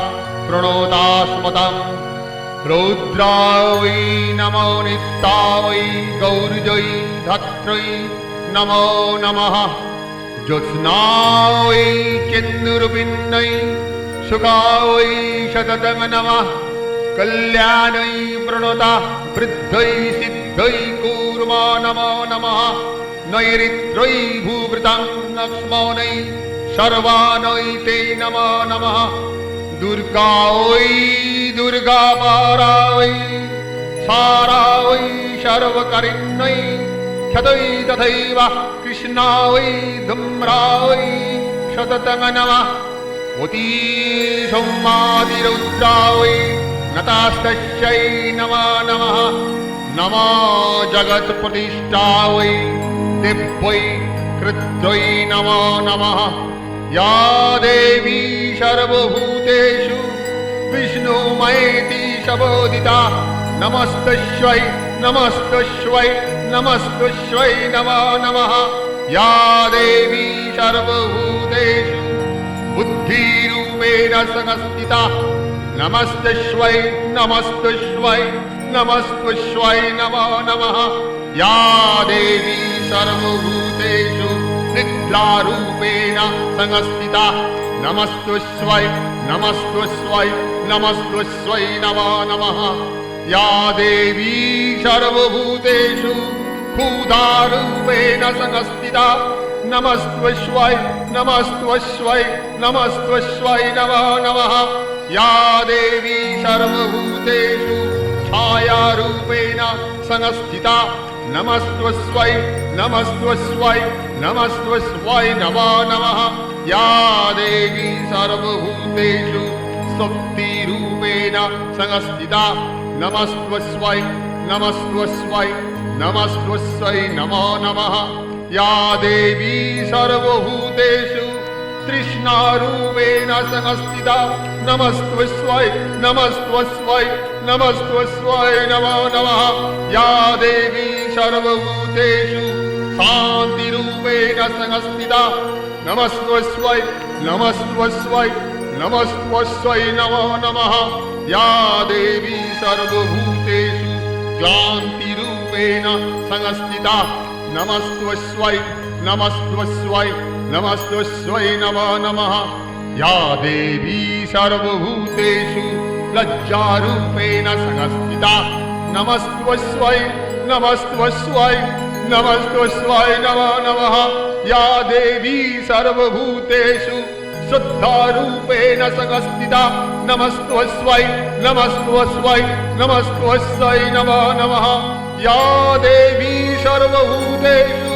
प्रणोतास्मतं रौद्रायै नमो नित्यायै गौर्यै धत्रै नमो नमः। ज्योत्स्नायै चन्द्रबिन्दै सुखायै शततं नमः। कल्याणै प्रणोता वृद्धै सिद्धै कूर्मा नमो नमः। नैरित्रै भूवृतं लक्ष्मणै सर्वानै ते नमो नमः। दुर्गा वै दुर्गा पारा वै सारा वै सर्वकरिण्यै क्षतै तथैव कृष्णा वै धूम्रा वै शततं नमः। उती सौमादिरौद्रा वै नतास्तस्यै नमो नमः। नमो जगत्प्रतिष्ठा वै दिव्यै कृत्यै नमो नमः। या देवी सर्वभूतेषु विष्णुमयेति सबोदिता नमस्तस्यै नमस्तस्यै नमस्तस्यै नमो नमः या देवी सर्वभूतेषु बुद्धिरूपेण संस्थिता नमस्तस्यै नमस्तस्यै नमस्तस्यै नमो नमः या देवी सर्वभूतेषु निद्रारूपेण संस्थिता नमस्तस्यै नमस्तस्यै नमस्तस्यै नमो नमः या देवी सर्वभूतेषु क्षुधारूपेण संस्थिता नमस्तस्यै नमस्तस्यै नमस्तस्यै नमो नमः या देवी सर्वभूतेषु छायारूपेण संस्थिता नमस्तस्यै नमस्तस्यै नमस्तस्यै नमो नमः या देवी सर्वभूतेषु शक्तिरूपेण संस्थिता नमस्तस्यै नमस्तस्यै नमस्तस्यै नमो नमः या देवी सर्वभूतेषु तृष्णारूपेण संस्थिता नमस्तस्यै नमस्तस्यै नमस्तस्यै नमो नमः या देवी सर्वभूतेषु शान्तिरूपेण संस्थिता नमस्तस्यै नमस्तस्यै नमस्तस्यै नमो नमः या देवी सर्वभूतेषु क्लान्तिरूपेण संस्थिता नमस्तस्यै नमस्तस्यै नमस्तस्यै नमो नमः या देवी सर्वभूतेषु लज्जारूपेण संस्थिता नमस्तस्यै नमस्तस्यै नमस्तस्यै नमो नमः या देवी सर्वभूतेषु शुद्धारूपेण संस्थिता नमस्तस्यै नमस्तस्यै नमस्तस्यै नमो नमः या देवी सर्वभूतेषु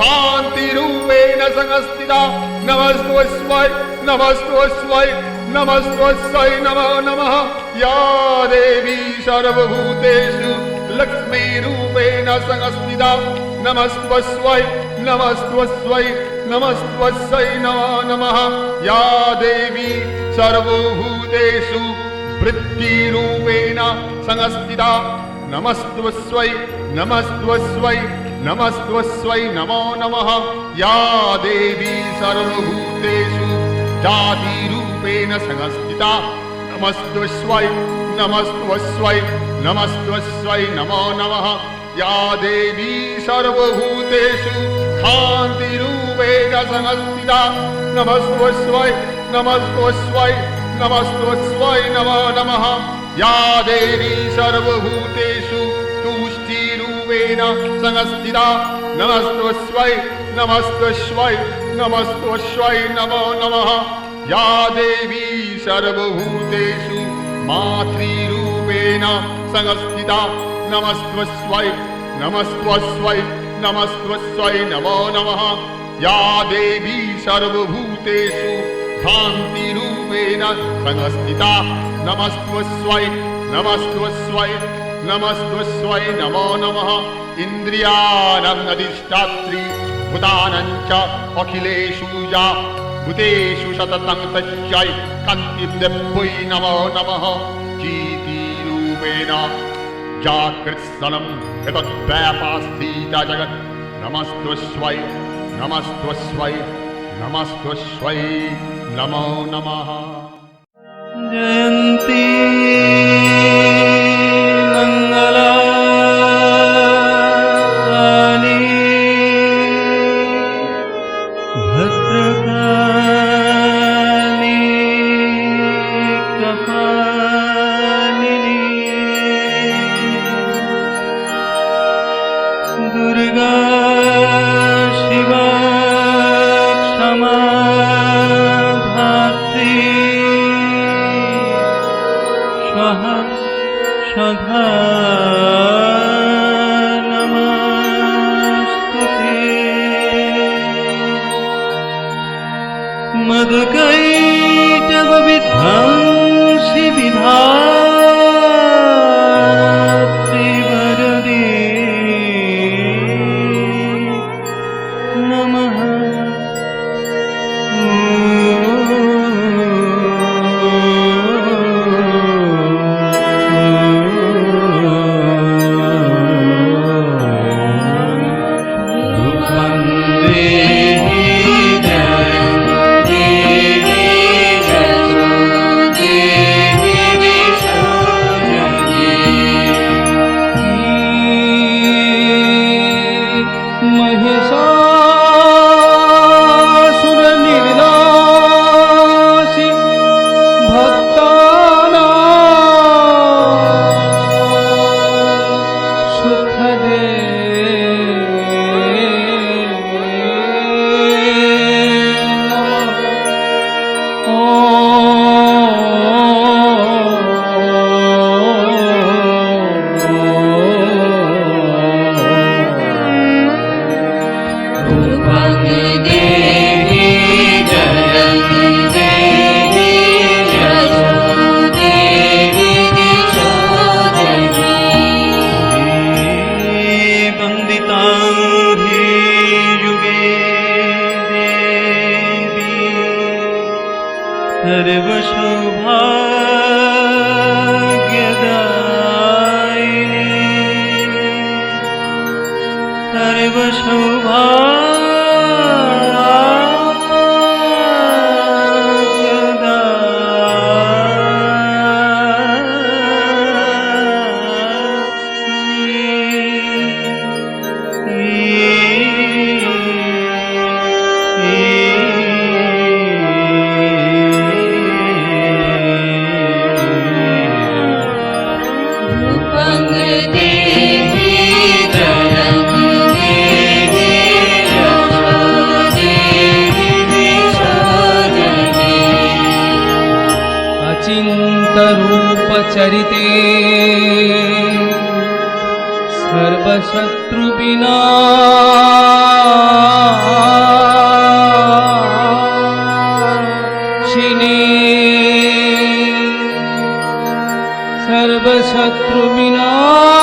शान्तिरूपेण संस्थिता नमस्तस्यै नमस्तस्यै नमस्तस्यै नमो नमः या देवी सर्वभूतेषु लक्ष्मीरूपेण संस्थिता नमस्तस्यै नमस्तस्यै नमस्तस्यै नमो नमः या देवी सर्वभूतेषु वृत्तिरूपेण संस्थिता नमस्तस्यै नमस्तस्यै नमस्तस्यै नमो नमः या देवी सर्वभूतेषु जातिरूपेण संस्थिता नमस्तस्यै नमस्तस्यै नमस्तस्यै नमो नमः या देवी सर्वभूतेषु शान्तिरूपेण संस्थिता नमस्तस्यै नमस्तस्यै नमस्तस्यै नमो नमः या देवी सर्वभूतेषु तुष्टिरूपेण संस्थिता नमस्तस्यै नमस्तस्यै नमस्तस्यै नमो नमः या देवी सर्वभूतेषु मातृरूपेण संस्थिता नमस्तस्यै नमस्तस्यै नमस्तस्यै नमो नमः या देवी सर्वभूतेषु भ्रान्तिरूपेण संस्थिता नमस्तस्यै नमस्तस्यै नमस्तस्यै नमो नमः इन्द्रियाणाम् अधिष्ठात्री भूतानां च अखिलेषु या भूतेषु सततं तस्यै कान्तिदेव्यै नमो नमः चितिरूपेण जागृत्स्थलम् एतद्व्यापास्थिता जगत् नमस्तस्यै नमस्तस्यै नमस्तस्यै नमो नमः जयन्ती मंगला भद्रकाली कपालिनी दुर्गा शिवा क्षमा धात्री स्वाहा स्वधा नमस्तुते मधुकैटभ विध्वंसि विधात्री वरदे नमः। गोविन्दरूपचरिते सर्वशत्रुविनाशिने सर्वशत्रुविनाशिने